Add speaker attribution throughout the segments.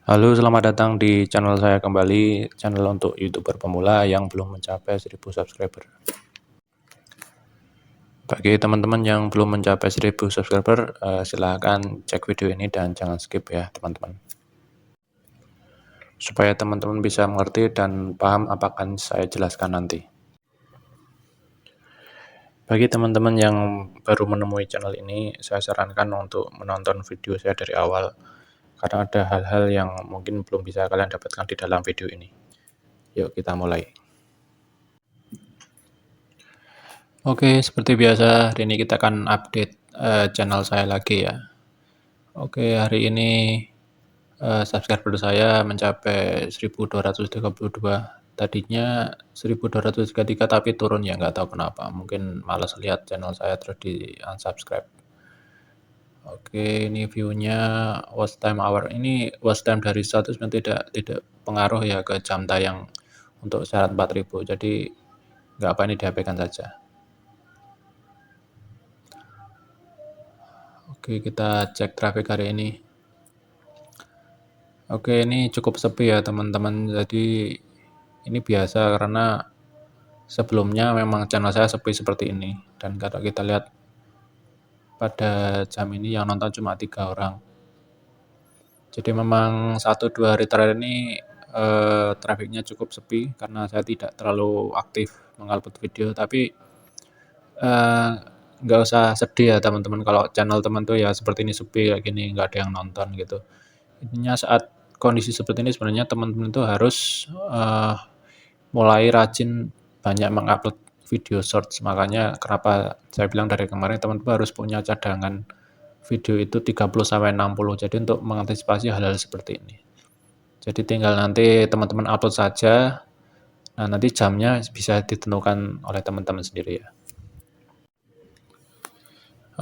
Speaker 1: Halo, selamat datang di channel saya kembali, channel untuk YouTuber pemula yang belum mencapai 1000 subscriber. Bagi teman-teman yang belum mencapai 1000 subscriber, silahkan cek video ini dan jangan skip ya, teman-teman. Supaya teman-teman bisa mengerti dan paham apa akan saya jelaskan nanti. Bagi teman-teman yang baru menemui channel ini, saya sarankan untuk menonton video saya dari awal, karena ada hal-hal yang mungkin belum bisa kalian dapatkan di dalam video ini. Yuk kita mulai. Oke, seperti biasa, hari ini kita akan update channel saya lagi ya. Oke, hari ini subscriber saya mencapai 1232. Tadinya 1233 tapi turun ya, nggak tahu kenapa. Mungkin malas lihat channel saya terus di unsubscribe. Oke, ini view-nya watch time hour. Ini watch time dari 100 sebenarnya tidak pengaruh ya ke jam tayang untuk syarat 4000. Jadi nggak apa, ini diabaikan saja. Oke, kita cek traffic hari ini. Oke, ini cukup sepi ya teman-teman. Jadi ini biasa karena sebelumnya memang channel saya sepi seperti ini. Dan kalau kita lihat pada jam ini yang nonton cuma 3 orang. Jadi memang 1-2 hari terakhir ini trafficnya cukup sepi karena saya tidak terlalu aktif mengupload video. Tapi nggak usah sedih ya teman-teman kalau channel teman tuh ya seperti ini sepi kayak gini, nggak ada yang nonton gitu. Intinya saat kondisi seperti ini sebenarnya teman-teman tuh harus mulai rajin banyak mengupload video shorts. Makanya kenapa saya bilang dari kemarin teman-teman harus punya cadangan video itu 30-60. Jadi untuk mengantisipasi hal-hal seperti ini. Jadi tinggal nanti teman-teman upload saja. Nah, nanti jamnya bisa ditentukan oleh teman-teman sendiri ya.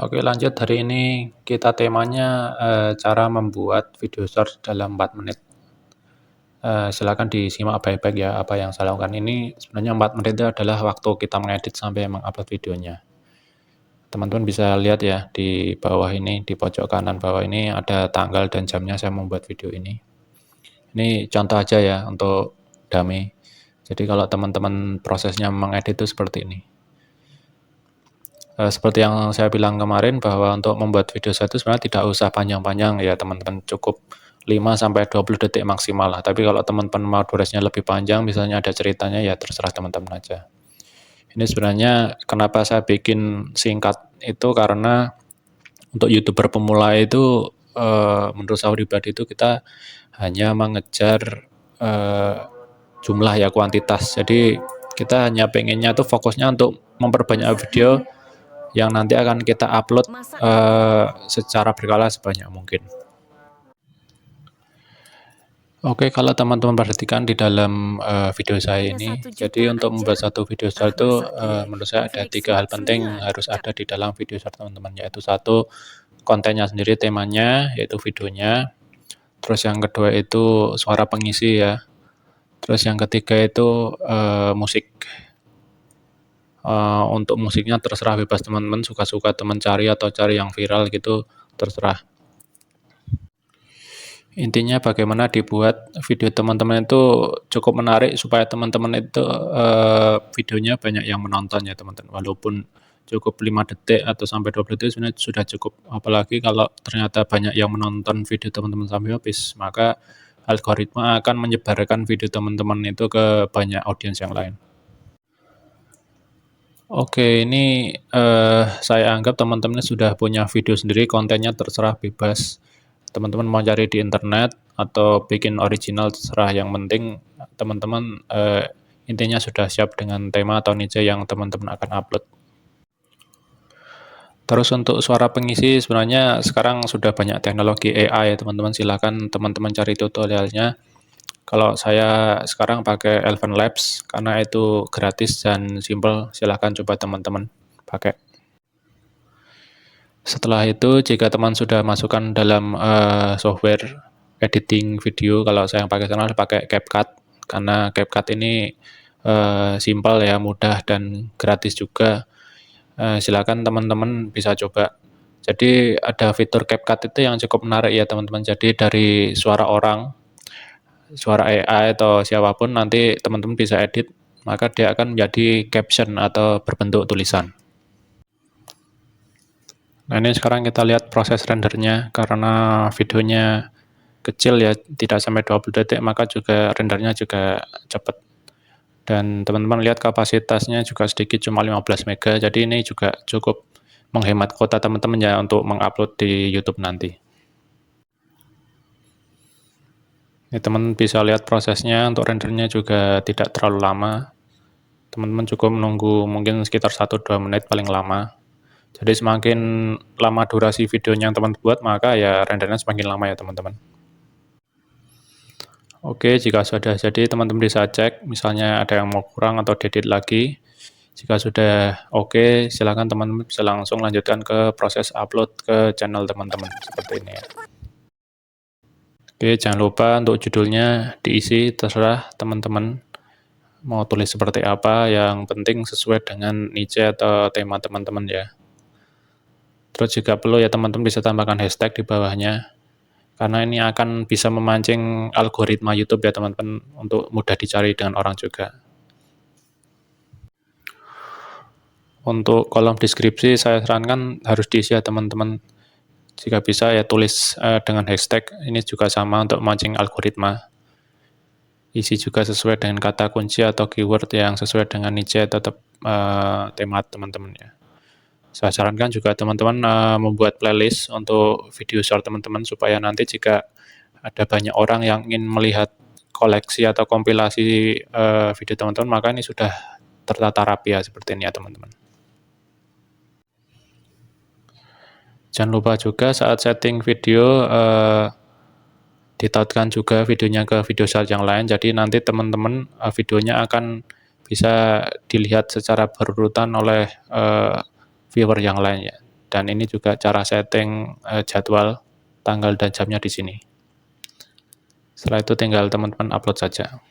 Speaker 1: Oke, lanjut. Hari ini kita temanya cara membuat video short dalam 4 menit. Silakan disimak baik-baik ya apa yang saya lakukan ini. Sebenarnya 4 menit itu adalah waktu kita mengedit sampai mengupload videonya. Teman-teman bisa lihat ya di bawah ini, di pojok kanan bawah ini ada tanggal dan jamnya saya membuat video ini. Ini contoh aja ya untuk dummy. Jadi kalau teman-teman prosesnya mengedit itu seperti ini. Seperti yang saya bilang kemarin bahwa untuk membuat video saya itu sebenarnya tidak usah panjang-panjang ya teman-teman, cukup 5-20 detik maksimal lah. Tapi kalau teman-teman mau durasinya lebih panjang, misalnya ada ceritanya ya terserah teman-teman aja. Ini sebenarnya kenapa saya bikin singkat itu karena untuk YouTuber pemula itu menurut saya pribadi itu kita hanya mengejar jumlah ya, kuantitas. Jadi kita hanya pengennya tuh fokusnya untuk memperbanyak video yang nanti akan kita upload secara berkala sebanyak mungkin. Oke, kalau teman-teman perhatikan di dalam video saya ini, jadi untuk membuat satu video short itu menurut saya ada 3 hal penting harus ada di dalam video short teman-teman, yaitu satu, kontennya sendiri, temanya, yaitu videonya. Terus yang kedua itu suara pengisi ya. Terus yang ketiga itu musik. Untuk musiknya terserah, bebas teman-teman suka-suka teman cari atau cari yang viral gitu, terserah. Intinya bagaimana dibuat video teman-teman itu cukup menarik supaya teman-teman itu videonya banyak yang menonton ya teman-teman. Walaupun cukup 5 detik atau sampai 20 detik sebenarnya sudah cukup. Apalagi kalau ternyata banyak yang menonton video teman-teman sampai habis, maka algoritma akan menyebarkan video teman-teman itu ke banyak audiens yang lain. Oke, ini saya anggap teman-teman sudah punya video sendiri, kontennya terserah, bebas. Teman-teman mau cari di internet atau bikin original terserah, yang penting teman-teman intinya sudah siap dengan tema atau niche yang teman-teman akan upload. Terus untuk suara pengisi sebenarnya sekarang sudah banyak teknologi AI ya teman-teman, silakan teman-teman cari tutorialnya. Kalau saya sekarang pakai Eleven Labs karena itu gratis dan simple, silahkan coba teman-teman pakai. Setelah itu, jika teman sudah masukkan dalam software editing video, kalau saya yang pakai sekarang pakai CapCut, karena CapCut ini simpel ya, mudah dan gratis juga. Silakan teman-teman bisa coba. Jadi ada fitur CapCut itu yang cukup menarik ya teman-teman. Jadi dari suara orang, suara AI atau siapapun, nanti teman-teman bisa edit, maka dia akan menjadi caption atau berbentuk tulisan. Nah, ini sekarang kita lihat proses rendernya. Karena videonya kecil ya, tidak sampai 20 detik, maka juga rendernya juga cepat. Dan teman-teman lihat kapasitasnya juga sedikit, cuma 15 MB, jadi ini juga cukup menghemat kuota teman-teman ya untuk mengupload di YouTube nanti. Ini teman bisa lihat prosesnya, untuk rendernya juga tidak terlalu lama. Teman-teman cukup menunggu mungkin sekitar 1-2 menit paling lama. Jadi semakin lama durasi videonya yang teman buat, maka ya rendernya semakin lama ya teman-teman. Oke, jika sudah jadi, teman-teman bisa cek, misalnya ada yang mau kurang atau diedit lagi. Jika sudah oke, silakan teman-teman bisa langsung lanjutkan ke proses upload ke channel teman-teman, seperti ini ya. Oke, jangan lupa untuk judulnya diisi, terserah teman-teman mau tulis seperti apa, yang penting sesuai dengan niche atau tema teman-teman ya. Terus jika perlu ya teman-teman bisa tambahkan hashtag di bawahnya, karena ini akan bisa memancing algoritma YouTube ya teman-teman, untuk mudah dicari dengan orang juga. Untuk kolom deskripsi saya sarankan harus diisi ya teman-teman. Jika bisa ya tulis dengan hashtag, ini juga sama untuk memancing algoritma. Isi juga sesuai dengan kata kunci atau keyword yang sesuai dengan niche atau tema teman-teman ya. Saya sarankan juga teman-teman membuat playlist untuk video short teman-teman, supaya nanti jika ada banyak orang yang ingin melihat koleksi atau kompilasi video teman-teman, maka ini sudah tertata rapi ya, seperti ini ya teman-teman. Jangan lupa juga saat setting video ditautkan juga videonya ke video short yang lain, jadi nanti teman-teman videonya akan bisa dilihat secara berurutan oleh viewer yang lain ya. Dan ini juga cara setting jadwal, tanggal dan jamnya di sini. Setelah itu tinggal teman-teman upload saja.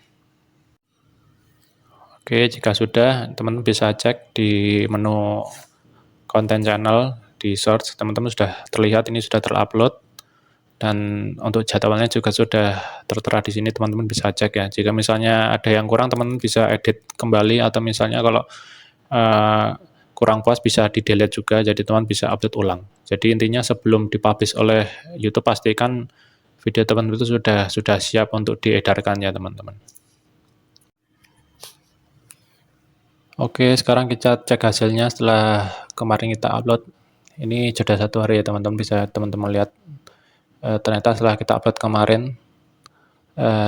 Speaker 1: Oke, jika sudah, teman-teman bisa cek di menu konten channel, di search, teman-teman sudah terlihat ini sudah terupload, dan untuk jadwalnya juga sudah tertera di sini, teman-teman bisa cek ya. Jika misalnya ada yang kurang, teman-teman bisa edit kembali, atau misalnya kalau kurang puas bisa di-delete juga, jadi teman bisa upload ulang. Jadi intinya sebelum dipublish oleh YouTube, pastikan video teman-teman itu sudah siap untuk diedarkan ya teman-teman. Oke, sekarang kita cek hasilnya setelah kemarin kita upload. Ini jeda 1 hari ya teman-teman, bisa teman-teman lihat. Ternyata setelah kita upload kemarin,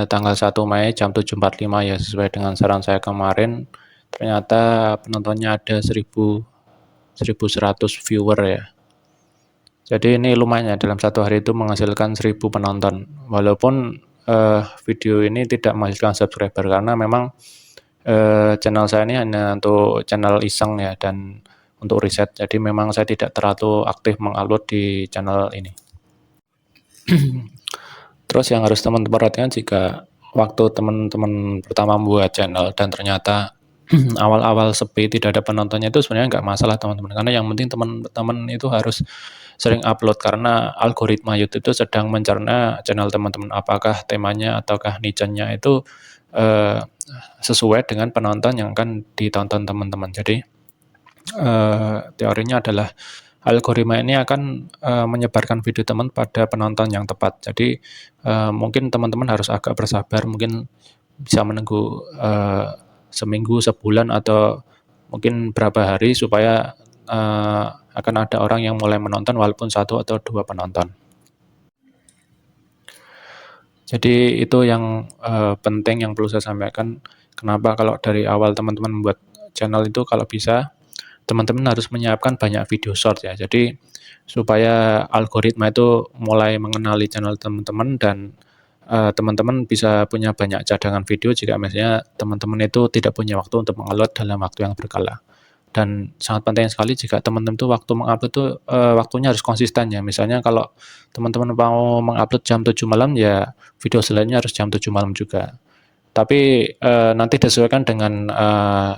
Speaker 1: tanggal 1 Mei jam 7.45 ya, sesuai dengan saran saya kemarin, ternyata penontonnya ada 1.100 viewer ya. Jadi ini lumayan ya, dalam 1 hari itu menghasilkan 1.000 penonton. Walaupun video ini tidak menghasilkan subscriber, karena memang channel saya ini hanya untuk channel iseng ya, dan untuk riset. Jadi memang saya tidak terlalu aktif mengupload di channel ini. Terus yang harus teman-teman perhatikan, jika waktu teman-teman pertama membuat channel dan ternyata awal-awal sepi, tidak ada penontonnya, itu sebenarnya nggak masalah teman-teman, karena yang penting teman-teman itu harus sering upload, karena algoritma YouTube itu sedang mencerna channel teman-teman, apakah temanya ataukah niche-nya itu sesuai dengan penonton yang akan ditonton teman-teman. Jadi teorinya adalah algoritma ini akan menyebarkan video teman pada penonton yang tepat. Jadi mungkin teman-teman harus agak bersabar, mungkin bisa menunggu seminggu, sebulan, atau mungkin berapa hari, supaya akan ada orang yang mulai menonton walaupun 1 atau 2 penonton. Jadi itu yang penting yang perlu saya sampaikan. Kenapa kalau dari awal teman-teman membuat channel itu, kalau bisa teman-teman harus menyiapkan banyak video short ya. Jadi supaya algoritma itu mulai mengenali channel teman-teman, dan teman-teman bisa punya banyak cadangan video jika misalnya teman-teman itu tidak punya waktu untuk mengupload dalam waktu yang berkala. Dan sangat penting sekali jika teman-teman itu waktu mengupload itu waktunya harus konsisten ya. Misalnya kalau teman-teman mau mengupload jam 7 malam, ya video selanjutnya harus jam 7 malam juga. Tapi nanti disesuaikan dengan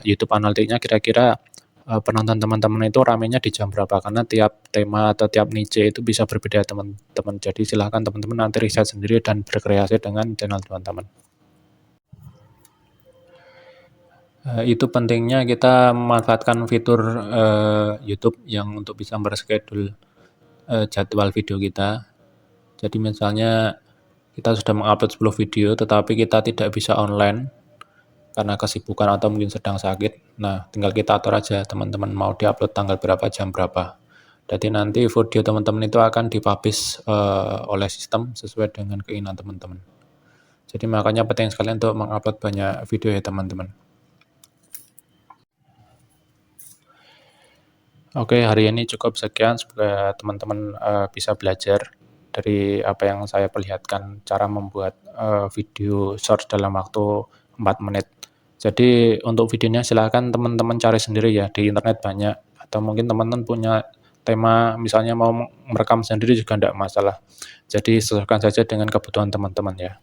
Speaker 1: YouTube Analytics-nya, kira-kira penonton teman-teman itu ramenya di jam berapa, karena tiap tema atau tiap niche itu bisa berbeda teman-teman. Jadi silahkan teman-teman nanti riset sendiri dan berkreasi dengan channel teman-teman. Itu pentingnya kita memanfaatkan fitur YouTube yang untuk bisa berschedule jadwal video kita. Jadi misalnya kita sudah mengupload 10 video tetapi kita tidak bisa online karena kesibukan atau mungkin sedang sakit. Nah, tinggal kita atur aja teman-teman mau diupload tanggal berapa, jam berapa. Jadi nanti video teman-teman itu akan dipublish oleh sistem sesuai dengan keinginan teman-teman. Jadi makanya penting sekali untuk mengupload banyak video ya teman-teman. Oke, hari ini cukup sekian. Semoga teman-teman bisa belajar dari apa yang saya perlihatkan, cara membuat video short dalam waktu 4 menit. Jadi untuk videonya silahkan teman-teman cari sendiri ya, di internet banyak. Atau mungkin teman-teman punya tema, misalnya mau merekam sendiri juga tidak masalah. Jadi sesuaikan saja dengan kebutuhan teman-teman ya.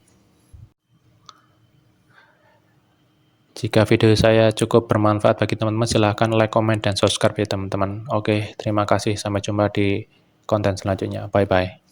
Speaker 1: Jika video saya cukup bermanfaat bagi teman-teman, silahkan like, comment, dan subscribe ya teman-teman. Oke, terima kasih. Sampai jumpa di konten selanjutnya. Bye-bye.